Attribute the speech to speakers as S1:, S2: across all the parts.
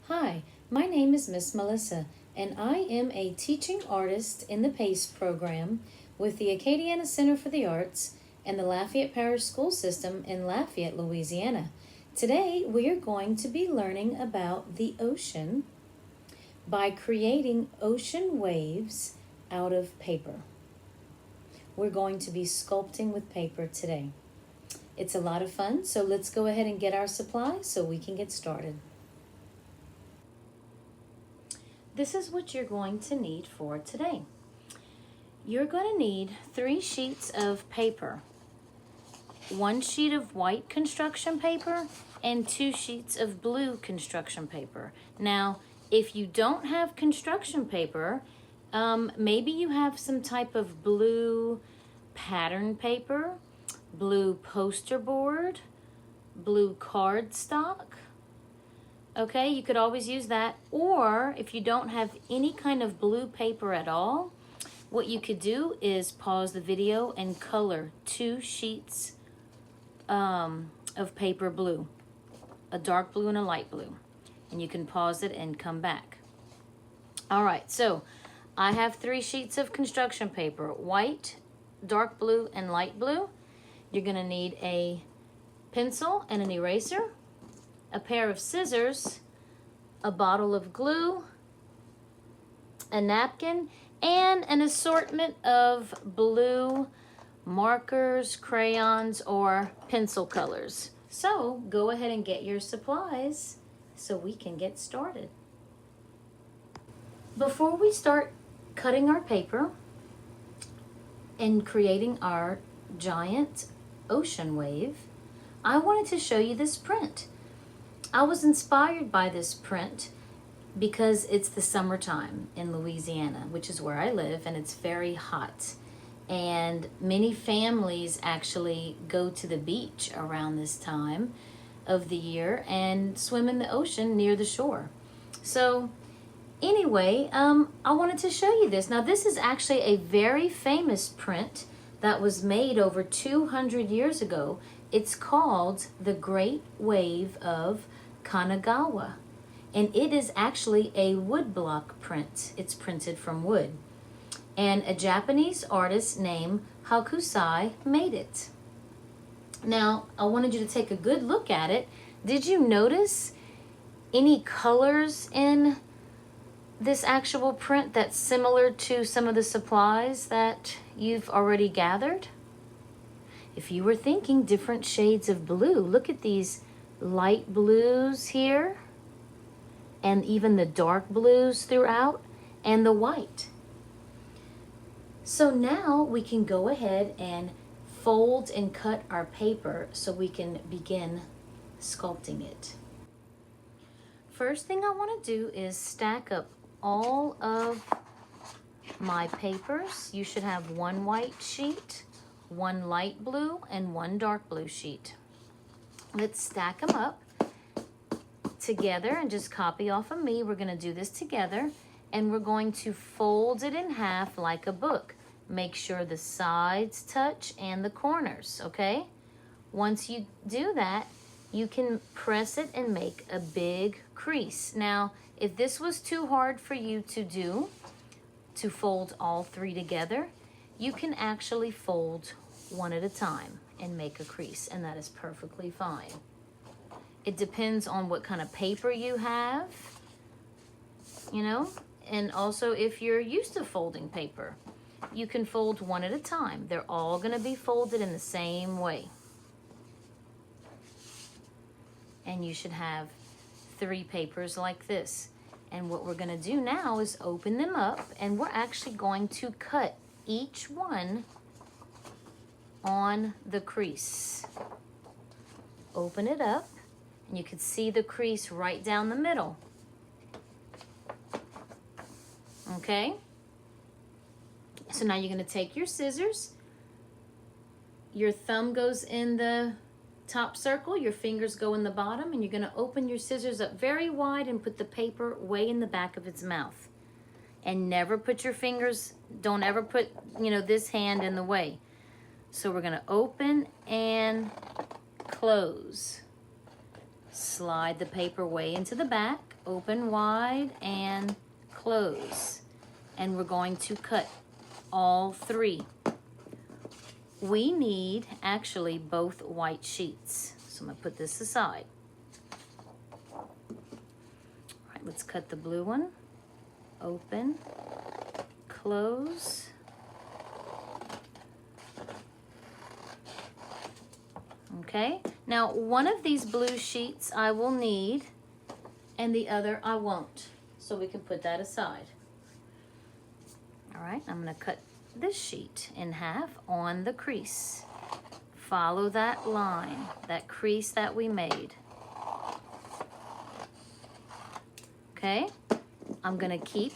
S1: Hi, my name is Miss Melissa, and I am a teaching artist in the PACE program with the Acadiana Center for the Arts and the Lafayette Parish School System in Lafayette, Louisiana. Today, we are going to be learning about the ocean by creating ocean waves out of paper. We're going to be sculpting with paper today. It's a lot of fun, so let's go ahead and get our supplies so we can get started. This is what you're going to need for today. You're going to need 3 sheets of paper, 1 sheet of white construction paper, and 2 sheets of blue construction paper. Now, if you don't have construction paper, maybe you have some type of blue pattern paper, blue poster board, blue cardstock. Okay, you could always use that. Or if you don't have any kind of blue paper at all, what you could do is pause the video and color 2 sheets of paper blue, a dark blue and a light blue. And you can pause it and come back. All right, so I have 3 sheets of construction paper, white, dark blue, and light blue. You're gonna need a pencil and an eraser, a pair of scissors, a bottle of glue, a napkin, and an assortment of blue markers, crayons, or pencil colors. So go ahead and get your supplies so we can get started. Before we start cutting our paper and creating our giant ocean wave, I wanted to show you this print. I was inspired by this print because it's the summertime in Louisiana, which is where I live, and it's very hot. And many families actually go to the beach around this time of the year and swim in the ocean near the shore. So anyway, I wanted to show you this. Now, this is actually a very famous print that was made over 200 years ago. It's called The Great Wave of Kanagawa, and it is actually a woodblock print. It's printed from wood, and a Japanese artist named Hakusai made it. Now, I wanted you to take a good look at it. Did you notice any colors in this actual print that's similar to some of the supplies that you've already gathered? If you were thinking different shades of blue, look at these light blues here, and even the dark blues throughout, and the white. So now we can go ahead and fold and cut our paper so we can begin sculpting it. First thing I want to do is stack up all of my papers. You should have 1 white sheet, 1 light blue, and 1 dark blue sheet. Let's stack them up together and just copy off of me. We're going to do this together, and we're going to fold it in half like a book. Make sure the sides touch and the corners, okay? Once you do that, you can press it and make a big crease. Now, if this was too hard for you to do, to fold all 3 together, you can actually fold 1 at a time and make a crease, and that is perfectly fine. It depends on what kind of paper you have, you know, and also if you're used to folding paper. You can fold 1 at a time. They're all going to be folded in the same way. And you should have 3 papers like this. And what we're going to do now is open them up, and we're actually going to cut each one on the crease. Open it up, and you can see the crease right down the middle. Okay? So now you're going to take your scissors. Your thumb goes in the top circle, your fingers go in the bottom, and you're going to open your scissors up very wide and put the paper way in the back of its mouth. And never put your fingers, don't ever put, this hand in the way. So we're going to open and close. Slide the paper way into the back, Open wide and close. And we're going to cut all 3. We need actually both white sheets. So I'm gonna put this aside. All right, let's cut the blue one. Open, close. Okay, now one of these blue sheets I will need and the other I won't. So we can put that aside. All right, I'm gonna cut this sheet in half on the crease. Follow that line, that crease that we made. Okay, I'm gonna keep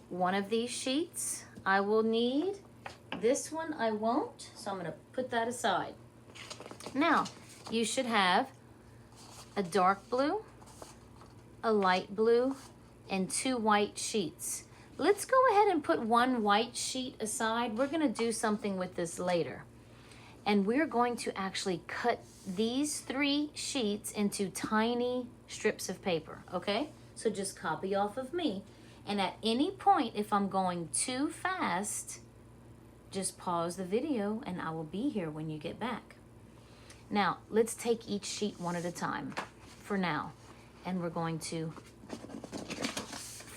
S1: one of these sheets. I will need this one, I won't, so I'm gonna put that aside. Now, you should have a dark blue, a light blue, and 2 white sheets. Let's go ahead and put 1 white sheet aside. We're gonna do something with this later. And we're going to actually cut these 3 sheets into tiny strips of paper, okay? So just copy off of me. And at any point, if I'm going too fast, just pause the video and I will be here when you get back. Now, let's take each sheet one at a time for now. And we're going to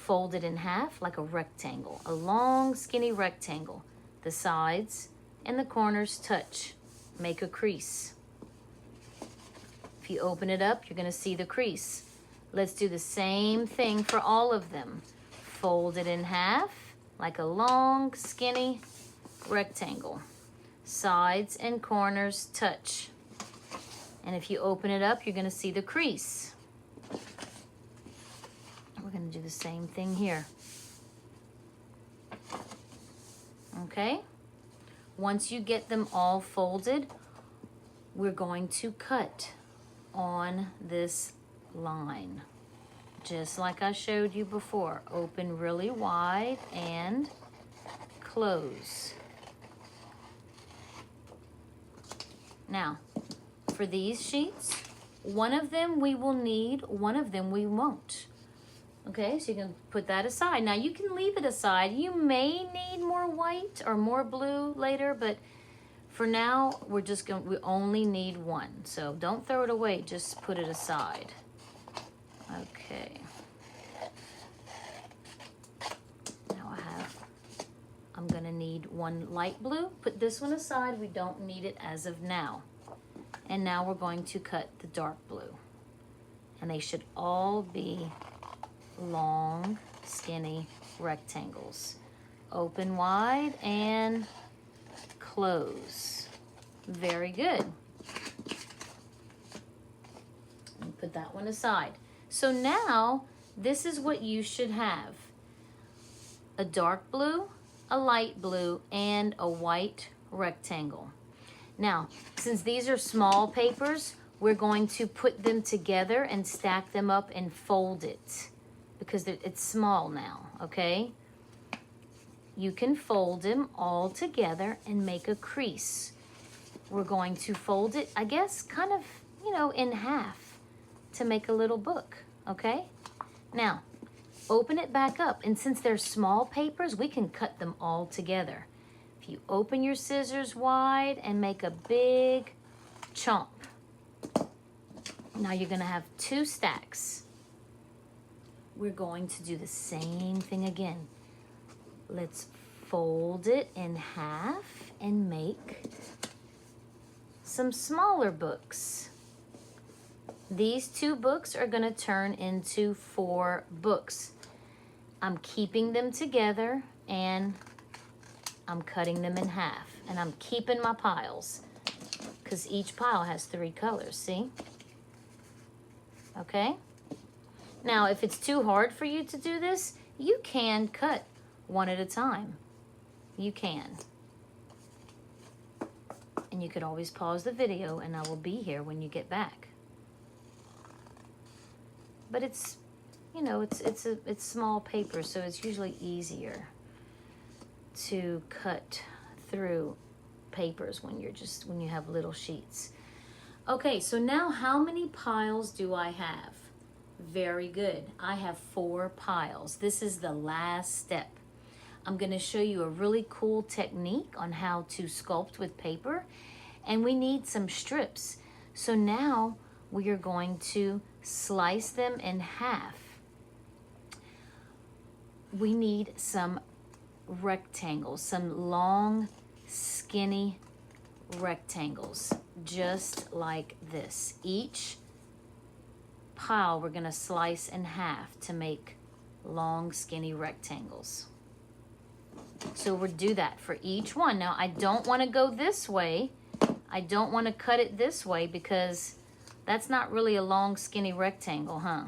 S1: fold it in half like a rectangle, a long skinny rectangle. The sides and the corners touch. Make a crease. If you open it up, you're gonna see the crease. Let's do the same thing for all of them. Fold it in half like a long skinny rectangle. Sides and corners touch. And if you open it up, you're gonna see the crease. We're gonna do the same thing here. Okay? Once you get them all folded, we're going to cut on this line. Just like I showed you before. Open really wide and close. Now, for these sheets, one of them we will need, one of them we won't. Okay, so you can put that aside. Now you can leave it aside. You may need more white or more blue later, but for now, we only need 1. So don't throw it away, just put it aside. Okay. Now I'm gonna need 1 light blue. Put this one aside, we don't need it as of now. And now we're going to cut the dark blue. And they should all be long, skinny rectangles. Open wide and close. Very good. And put that one aside. So now, this is what you should have. A dark blue, a light blue, and a white rectangle. Now, since these are small papers, we're going to put them together and stack them up and fold it because it's small now, okay? You can fold them all together and make a crease. We're going to fold it, I guess, kind of, in half to make a little book, okay? Now, open it back up, and since they're small papers, we can cut them all together. If you open your scissors wide and make a big chomp. Now you're gonna have 2 stacks. We're going to do the same thing again. Let's fold it in half and make some smaller books. These 2 books are gonna turn into 4 books. I'm keeping them together and I'm cutting them in half. And I'm keeping my piles because each pile has 3 colors, see? Okay? Now, if it's too hard for you to do this, you can cut one at a time. You can. And you could always pause the video and I will be here when you get back. But it's, it's small paper, so it's usually easier to cut through papers when you have little sheets. Okay, so now how many piles do I have? Very good. I have 4 piles. This is the last step. I'm going to show you a really cool technique on how to sculpt with paper, and we need some strips. So now we are going to slice them in half. We need some rectangles, some long, skinny rectangles, just like this. Each pile we're going to slice in half to make long, skinny rectangles. So we'll do that for each one. Now, I don't want to go this way. I don't want to cut it this way because that's not really a long, skinny rectangle, huh?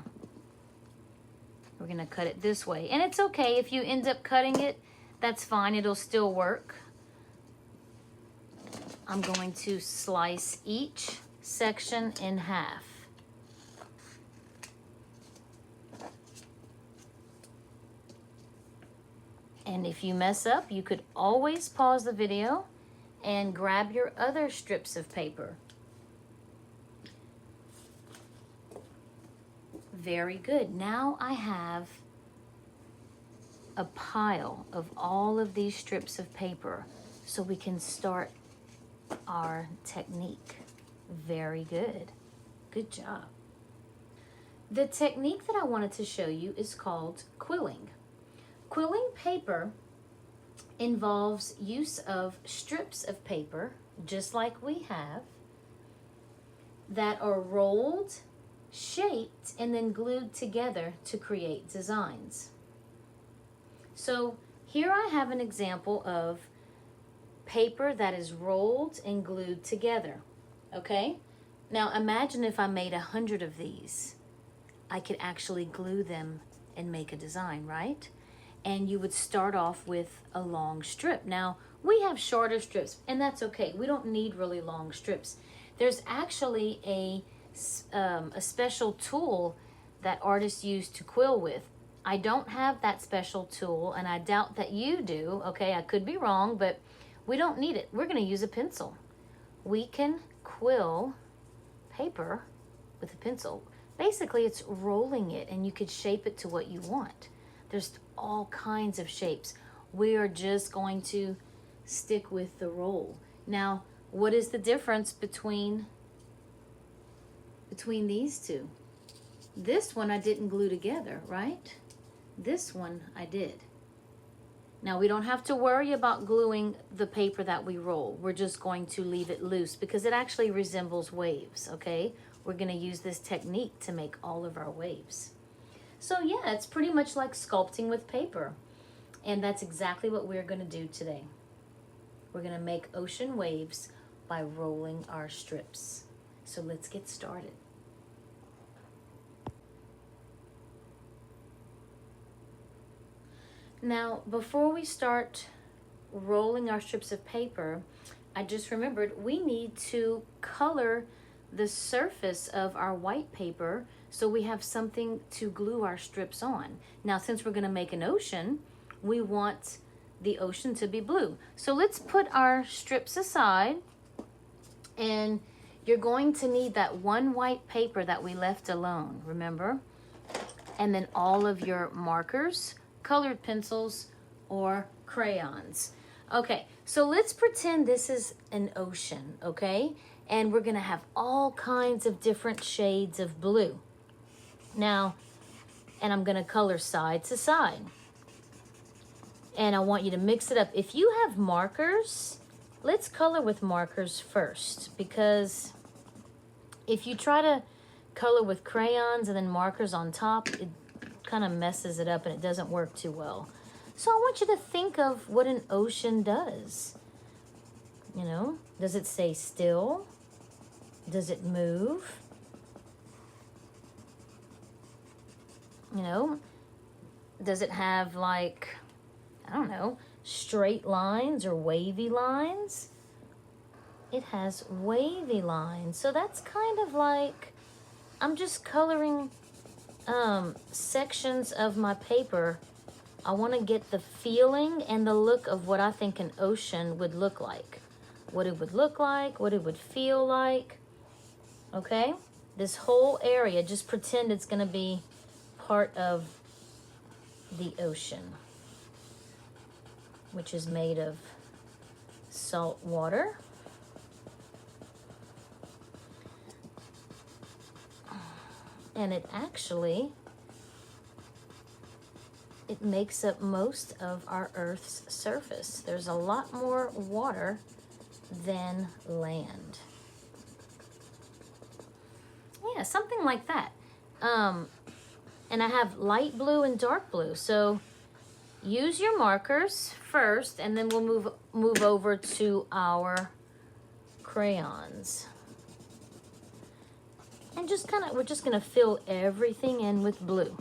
S1: We're going to cut it this way. And it's okay if you end up cutting it. That's fine. It'll still work. I'm going to slice each section in half. And if you mess up, you could always pause the video and grab your other strips of paper. Very good. Now I have a pile of all of these strips of paper so we can start our technique. Very good. Good job. The technique that I wanted to show you is called quilling. Quilling paper involves use of strips of paper, just like we have, that are rolled, shaped, and then glued together to create designs. So here I have an example of paper that is rolled and glued together, okay? Now imagine if I made 100 of these. I could actually glue them and make a design, right? And you would start off with a long strip. Now, we have shorter strips, and that's okay. We don't need really long strips. There's actually a special tool that artists use to quill with. I don't have that special tool, and I doubt that you do. Okay, I could be wrong, but we don't need it. We're going to use a pencil. We can quill paper with a pencil. Basically, it's rolling it, and you could shape it to what you want. There's all kinds of shapes. We are just going to stick with the roll. Now, what is the difference between these two? This one I didn't glue together, right? This one I did. Now, we don't have to worry about gluing the paper that we roll. We're just going to leave it loose because it actually resembles waves, okay? We're going to use this technique to make all of our waves. So yeah, it's pretty much like sculpting with paper. And that's exactly what we're going to do today. We're going to make ocean waves by rolling our strips. So let's get started. Now, before we start rolling our strips of paper, I just remembered we need to color the surface of our white paper so we have something to glue our strips on. Now, since we're going to make an ocean, we want the ocean to be blue. So let's put our strips aside, and you're going to need that one white paper that we left alone, remember? And then all of your markers, colored pencils, or crayons. Okay, so let's pretend this is an ocean, okay? And we're gonna have all kinds of different shades of blue. Now, and I'm gonna color side to side. And I want you to mix it up. If you have markers, let's color with markers first, because if you try to color with crayons and then markers on top, it kind of messes it up and it doesn't work too well. So I want you to think of what an ocean does. You know, does it stay still? Does it move? You know, does it have like, I don't know, straight lines or wavy lines? It has wavy lines. So that's kind of like, I'm just coloring sections of my paper. I want to get the feeling and the look of what I think an ocean would look like. What it would look like, what it would feel like. Okay? This whole area, just pretend it's going to be part of the ocean, which is made of salt water. And it makes up most of our Earth's surface. There's a lot more water than land. Yeah, something like that. And I have light blue and dark blue. So use your markers first, and then we'll move over to our crayons. And we're just gonna fill everything in with blue.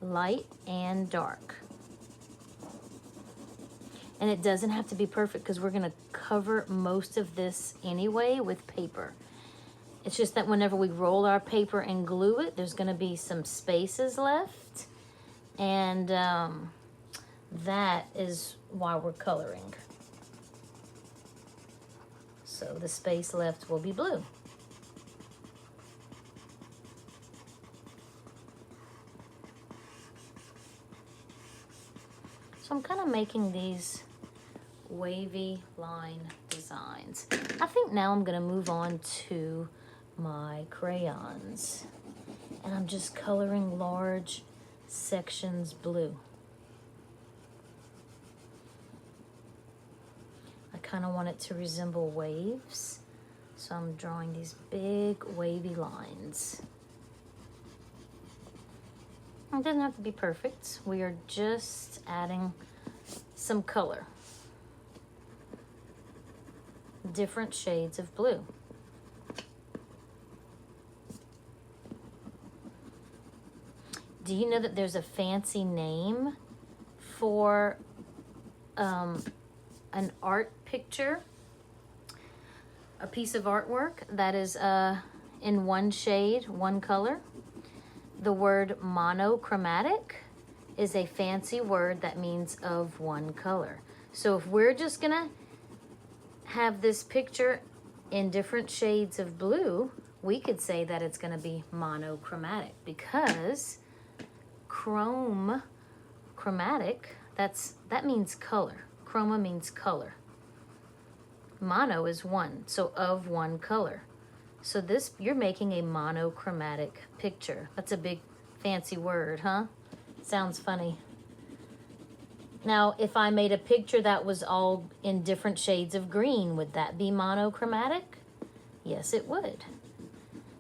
S1: Light and dark. And it doesn't have to be perfect because we're gonna cover most of this anyway with paper. It's just that whenever we roll our paper and glue it, there's gonna be some spaces left. And that is why we're coloring. So the space left will be blue. So I'm kind of making these wavy line designs. I think now I'm going to move on to my crayons. And I'm just coloring large sections blue. I kind of want it to resemble waves. So I'm drawing these big wavy lines. It doesn't have to be perfect. We are just adding some color. Different shades of blue. Do you know that there's a fancy name for an art picture? A piece of artwork that is in one shade, one color? The word monochromatic is a fancy word that means of one color. So if we're just gonna have this picture in different shades of blue, we could say that it's gonna be monochromatic because chromatic, that means color. Chroma means color. Mono is one, so of one color. So you're making a monochromatic picture. That's a big fancy word, huh? Sounds funny. Now, if I made a picture that was all in different shades of green, would that be monochromatic? Yes, it would.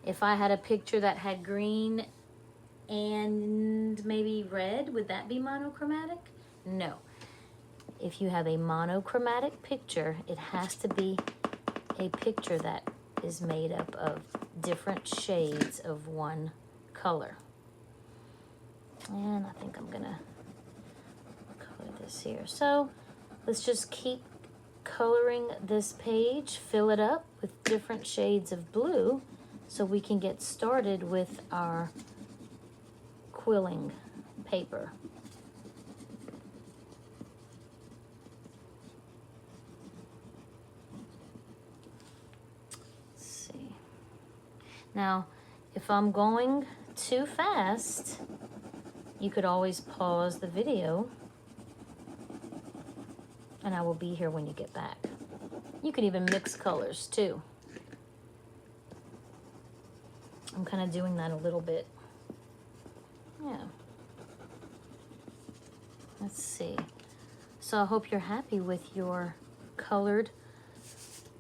S1: If I had a picture that had green and maybe red, would that be monochromatic? No. If you have a monochromatic picture, it has to be a picture that is made up of different shades of one color. And I think I'm gonna color this here. So let's just keep coloring this page, fill it up with different shades of blue so we can get started with our quilling paper. Now, if I'm going too fast, you could always pause the video and I will be here when you get back. You could even mix colors too. I'm kind of doing that a little bit. Yeah. Let's see. So I hope you're happy with your colored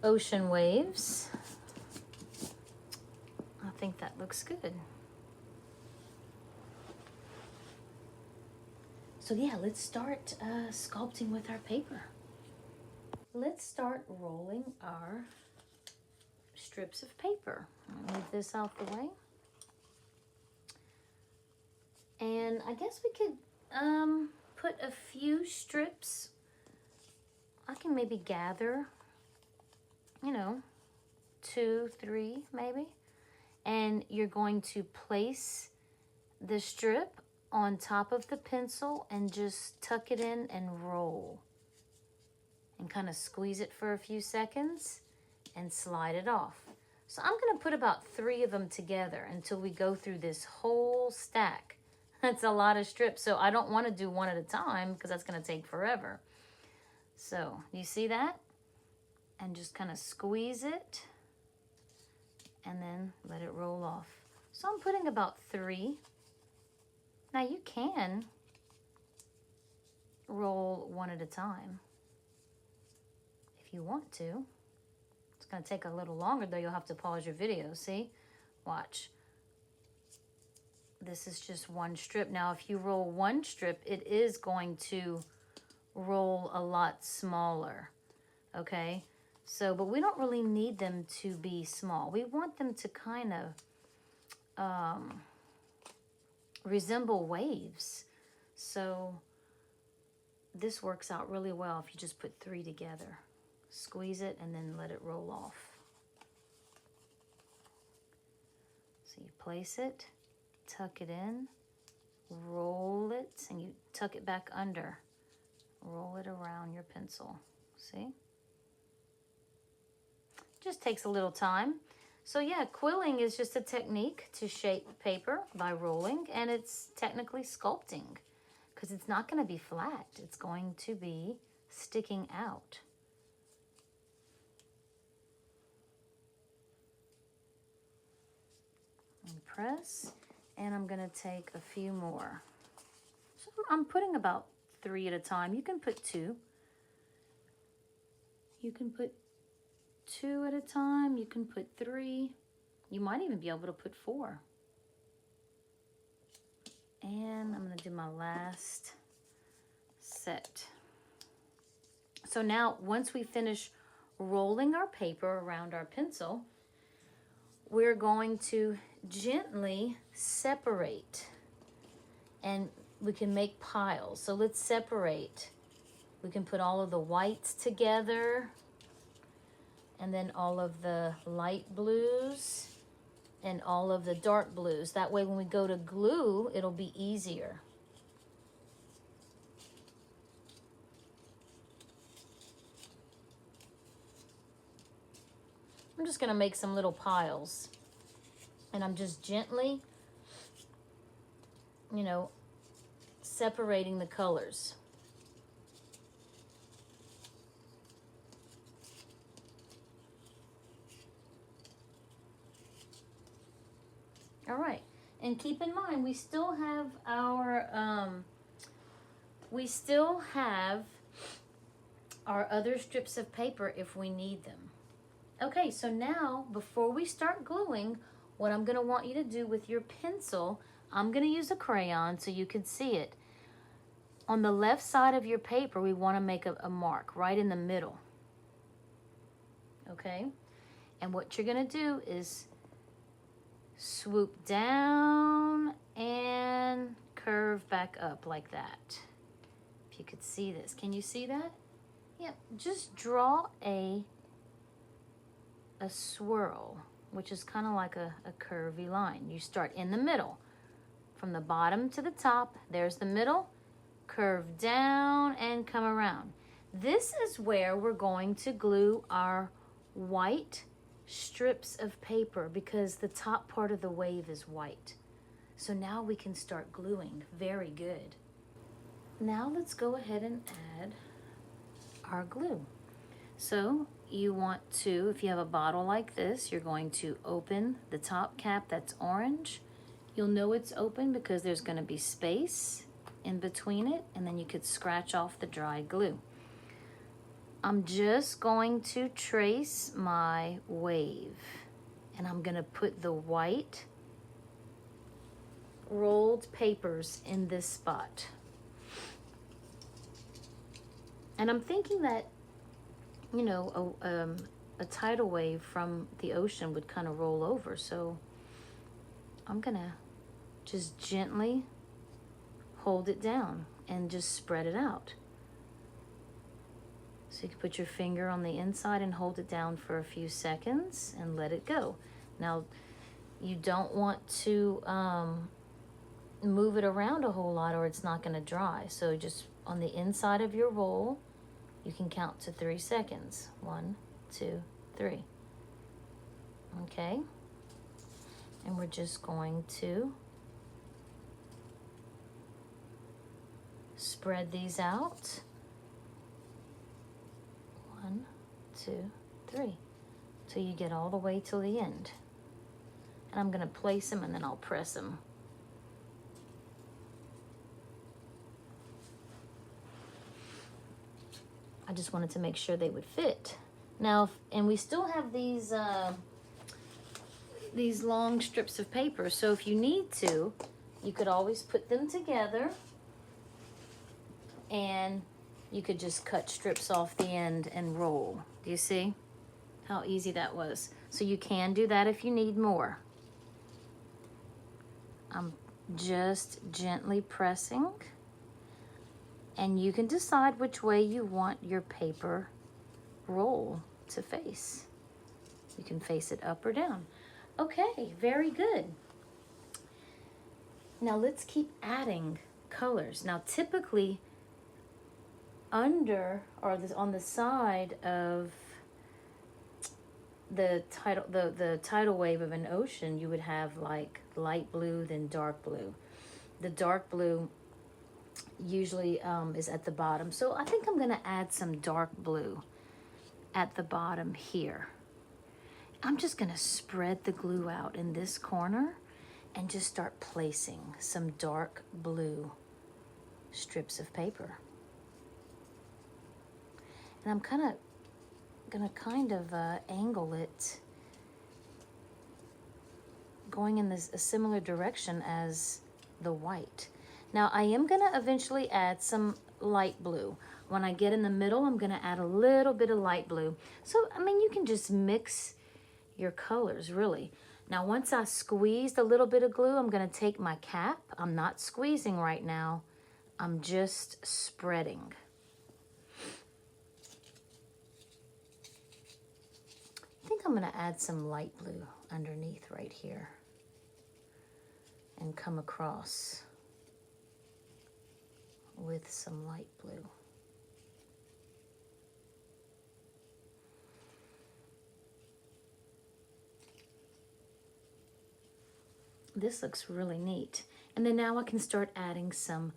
S1: ocean waves. I think that looks good. So yeah, let's start sculpting with our paper. Let's start rolling our strips of paper. I'll move this out the way. And I guess we could put a few strips. I can maybe gather, 2, 3 maybe. And you're going to place the strip on top of the pencil and just tuck it in and roll. And kind of squeeze it for a few seconds and slide it off. So I'm gonna put about 3 of them together until we go through this whole stack. That's a lot of strips, so I don't wanna do one at a time because that's gonna take forever. So, you see that? And just kind of squeeze it and then let it roll off. So I'm putting about 3. Now you can roll one at a time if you want to. It's going to take a little longer though. You'll have to pause your video. See? Watch. This is just one strip. Now if you roll one strip, it is going to roll a lot smaller. Okay? So, but we don't really need them to be small. We want them to kind of resemble waves. So this works out really well if you just put 3 together. Squeeze it and then let it roll off. So you place it, tuck it in, roll it, and you tuck it back under. Roll it around your pencil. See? Just takes a little time. So yeah, quilling is just a technique to shape paper by rolling, and it's technically sculpting because it's not going to be flat. It's going to be sticking out. And press, and I'm going to take a few more. So I'm putting about 3 at a time. You can put 2. You can put 2 at a time. You can put 3. You might even be able to put 4. And I'm going to do my last set. So now once we finish rolling our paper around our pencil, we're going to gently separate, and we can make piles. So let's separate. We can put all of the whites together, and then all of the light blues and all of the dark blues. That way when we go to glue, it'll be easier. I'm just gonna make some little piles, and I'm just gently, you know, separating the colors. All right, and keep in mind, we still have our other strips of paper if we need them. Okay, so now before we start gluing, what I'm gonna want you to do with your pencil, I'm gonna use a crayon so you can see it. On the left side of your paper, we wanna make a mark right in the middle. Okay, and what you're gonna do is swoop down and curve back up like that. If you could see this, can you see that? Yeah, just draw a swirl, which is kind of like a curvy line. You start in the middle. From the bottom to the top, there's the middle, curve down and come around. This is where we're going to glue our white strips of paper because the top part of the wave is white. So now we can start gluing. Very good. Now let's go ahead and add our glue. So you want to, if you have a bottle like this, you're going to open the top cap that's orange. You'll know it's open because there's going to be space in between it, and then you could scratch off the dry glue. I'm just going to trace my wave, and I'm going to put the white rolled papers in this spot. And I'm thinking that, you know, a tidal wave from the ocean would kind of roll over. So I'm gonna just gently hold it down and just spread it out. So you can put your finger on the inside and hold it down for a few seconds and let it go. Now, you don't want to move it around a whole lot or it's not gonna dry. So just on the inside of your roll, you can count to 3 seconds. 1, 2, 3. Okay, and we're just going to spread these out. 1, 2, 3, till you get all the way till the end. And I'm gonna place them and then I'll press them. I just wanted to make sure they would fit. Now, and we still have these long strips of paper, so if you need to, you could always put them together and you could just cut strips off the end and roll. Do you see how easy that was? So you can do that if you need more. I'm just gently pressing, and you can decide which way you want your paper roll to face. You can face it up or down. Okay, very good. Now let's keep adding colors. Now typically under or on the side of the tidal wave of an ocean, you would have like light blue, then dark blue. The dark blue usually is at the bottom. So I think I'm gonna add some dark blue at the bottom here. I'm just gonna spread the glue out in this corner and just start placing some dark blue strips of paper. And I'm gonna angle it going in a similar direction as the white. Now I am gonna eventually add some light blue. When I get in the middle, I'm gonna add a little bit of light blue. So, I mean, you can just mix your colors, really. Now, once I squeezed a little bit of glue, I'm gonna take my cap. I'm not squeezing right now. I'm just spreading. I think I'm gonna add some light blue underneath right here and come across with some light blue. This looks really neat. And then now I can start adding some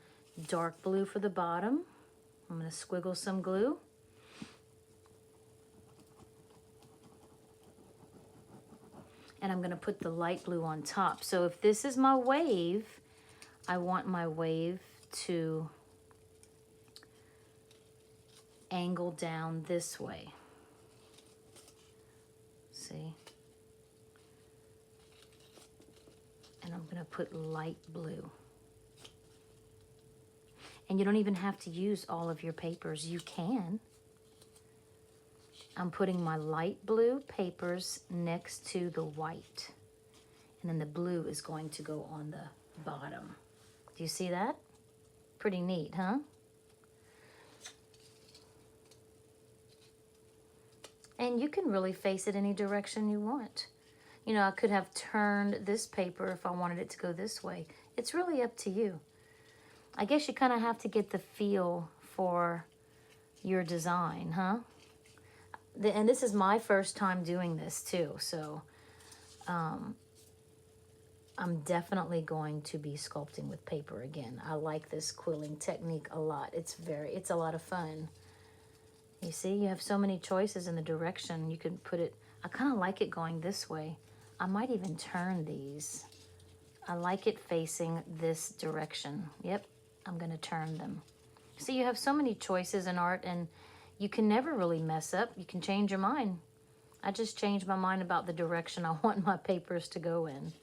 S1: dark blue for the bottom. I'm gonna squiggle some glue. And I'm gonna put the light blue on top. So if this is my wave, I want my wave to angle down this way. See? And I'm gonna put light blue. And you don't even have to use all of your papers. You can. I'm putting my light blue papers next to the white. And then the blue is going to go on the bottom. Do you see that? Pretty neat, huh? And you can really face it any direction you want. You know, I could have turned this paper if I wanted it to go this way. It's really up to you. I guess you kind of have to get the feel for your design, huh? And this is my first time doing this too, so I'm definitely going to be sculpting with paper again. I like this quilling technique a lot. It's a lot of fun. You see, you have so many choices in the direction you can put it. I kind of like it going this way. I might even turn these. I like it facing this direction. Yep, I'm gonna turn them. See, you have so many choices in art and you can never really mess up. You can change your mind. I just changed my mind about the direction I want my papers to go in.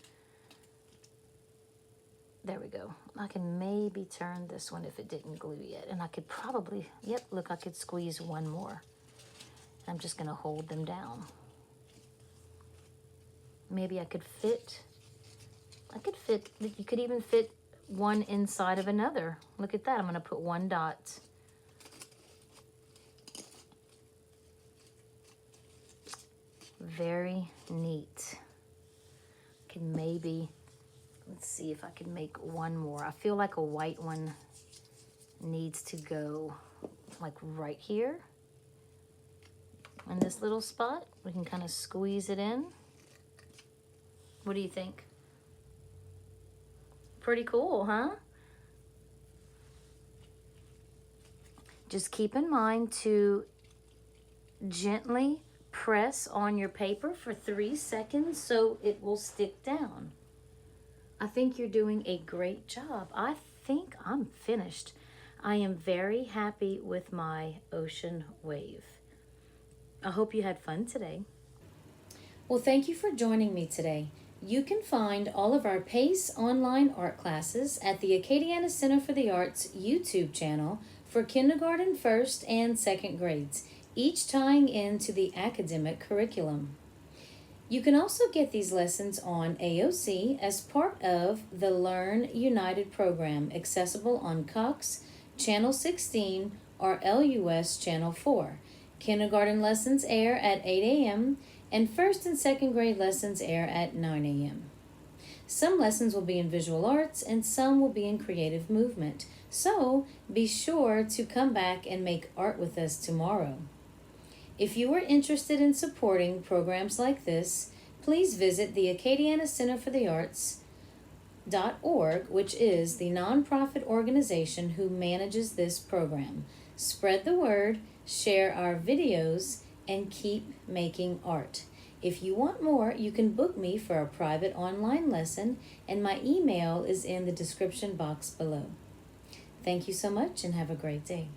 S1: There we go. I can maybe turn this one if it didn't glue yet. And I could probably, yep, look, I could squeeze one more. I'm just gonna hold them down. Maybe I could fit, you could even fit one inside of another. Look at that, I'm gonna put one dot. Very neat. Can maybe, let's see if I can make one more. I feel like a white one needs to go like right here in this little spot. We can kind of squeeze it in. What do you think? Pretty cool, huh? Just keep in mind to gently press on your paper for 3 seconds so it will stick down. I think you're doing a great job. I think I'm finished. I am very happy with my ocean wave. I hope you had fun today. Well, thank you for joining me today. You can find all of our PACE online art classes at the Acadiana Center for the Arts YouTube channel for kindergarten, first, and second grades, each tying into the academic curriculum. You can also get these lessons on AOC as part of the Learn United program, accessible on Cox Channel 16 or LUS Channel 4. Kindergarten lessons air at 8 a.m. and first and second grade lessons air at 9 a.m. Some lessons will be in visual arts and some will be in creative movement. So be sure to come back and make art with us tomorrow. If you are interested in supporting programs like this, please visit the Acadiana Center for the Arts.org, which is the nonprofit organization who manages this program. Spread the word, share our videos, and keep making art. If you want more, you can book me for a private online lesson, and my email is in the description box below. Thank you so much and have a great day.